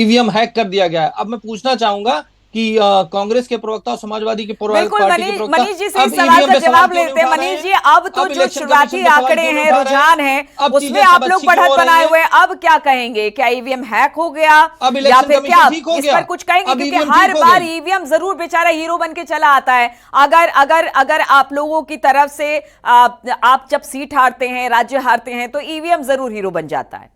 EVM hack कर दिया गया है। अब मैं पूछना चाहूंगा कि कांग्रेस के प्रवक्ता और समाजवादी के बिल्कुल पार्टी के प्रवक्ता मनीष जी से अब इस सवाल ईवीएम का पे सवाल जवाब क्यों नहीं लेते हैं। उठा रहे मनीष हैं? जी, अब तो जो इलेक्शन शुरुआती कमीशन पे सवाल आंकड़े क्यों नहीं हैं, उठा रहे रुझान है, अब उसमें चीजें सब आप लोग अच्छी क्यों बढ़त हो रही बनाए हैं? हुए हैं। अब क्या कहेंगे? क्या ईवीएम हैक हो गया अब या इलेक्शन फिर क्या कमीशन ठीक हो इस गया? पर कुछ कहेंगे? अब क्योंकि ईवीएम हर ठीक हो बार गई? ईवीएम जरूर बेचारा हीरो बन के चला आता है। अगर अगर अगर आप लोगों की तरफ से आप जब सीट हारते हैं, राज्य हारते हैं, तो ईवीएम जरूर हीरो बन जाता है।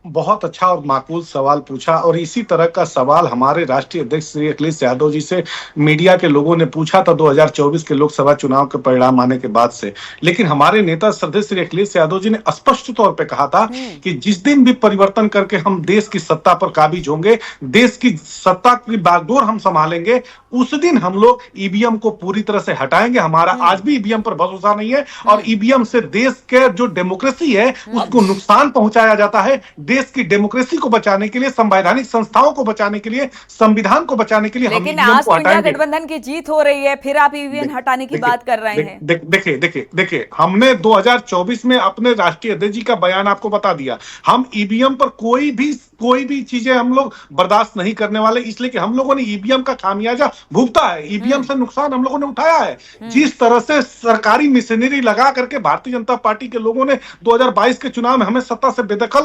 बहुत अच्छा और माकूल सवाल पूछा, और इसी तरह का सवाल हमारे राष्ट्रीय अध्यक्ष श्री अखिलेश यादव जी से मीडिया के लोगों ने पूछा था 2024 के लोकसभा चुनाव के परिणाम आने के बाद से। लेकिन हमारे नेता श्रद्धेय श्री अखिलेश यादव जी ने स्पष्ट तौर पे कहा था कि जिस दिन भी परिवर्तन करके हम देश की सत्ता पर काबिज होंगे, देश की सत्ता की बागडोर हम संभालेंगे, उस दिन हम लोग ईवीएम को पूरी तरह से हटाएंगे। हमारा आज भी ईवीएम पर भरोसा नहीं है, और ईवीएम से देश के जो डेमोक्रेसी है उसको नुकसान पहुंचाया जाता है। देश की डेमोक्रेसी को बचाने के लिए, संवैधानिक संस्थाओं को बचाने के लिए, संविधान को बचाने के लिए हम लेकिन ईवीएम आज को तो इंडिया हटाएंगे। गठबंधन की जीत हो रही है, फिर आप ईवीएम हटाने की बात कर रहे हैं। देखिए देखिए देखिए, हमने 2024 में अपने राष्ट्रीय अध्यक्ष जी का बयान आपको बता दिया। हम ईवीएम पर कोई भी चीजें हम लोग बर्दाश्त नहीं करने वाले, इसलिए कि हम लोगों ने ईवीएम का खामियाजा भुगता है, ईवीएम से नुकसान हम लोगों ने उठाया है। जिस तरह से सरकारी मिशनरी लगा करके भारतीय जनता पार्टी के लोगों ने 2022 के चुनाव में हमें सत्ता से बेदखल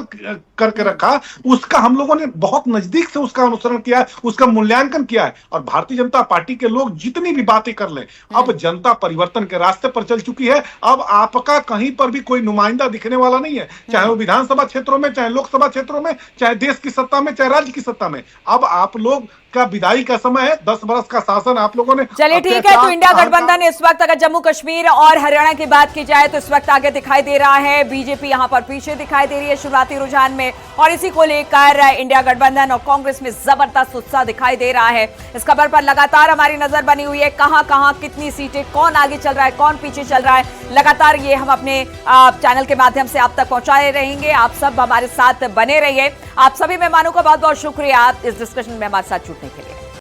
करके रखा, उसका हम लोगों ने बहुत नजदीक से उसका अनुसरण किया है, उसका मूल्यांकन किया है। और भारतीय जनता पार्टी के लोग जितनी भी बातें कर लें, अब जनता परिवर्तन के रास्ते पर चल चुकी है। अब आपका कहीं पर भी कोई नुमाइंदा दिखने वाला नहीं है, चाहे वो विधानसभा क्षेत्रों में, चाहे लोकसभा क्षेत्रों में, चाहे देश की सत्ता में, चाहे राज्य की सत्ता में। अब आप लोग का विदाई का समय है। 10 वर्ष का शासन आप लोगों ने। चलिए ठीक है, तो इंडिया गठबंधन इस वक्त, अगर जम्मू कश्मीर और हरियाणा की बात की जाए, तो इस वक्त आगे दिखाई दे रहा है, बीजेपी यहां पर पीछे दिखाई दे रही है शुरुआती रुझान में, और इसी को लेकर इंडिया गठबंधन और कांग्रेस में जबरदस्त उत्साह दिखाई दे रहा है। इस खबर पर लगातार हमारी नजर बनी हुई है, कहां कहां कितनी सीटें, कौन आगे चल रहा है, कौन पीछे चल रहा है, लगातार ये हम अपने चैनल के माध्यम से आप तक पहुंचाए रहेंगे। आप सब हमारे साथ बने रहिए। आप सभी मेहमानों का बहुत बहुत शुक्रिया इस डिस्कशन में हमारे साथ जुड़ने के लिए।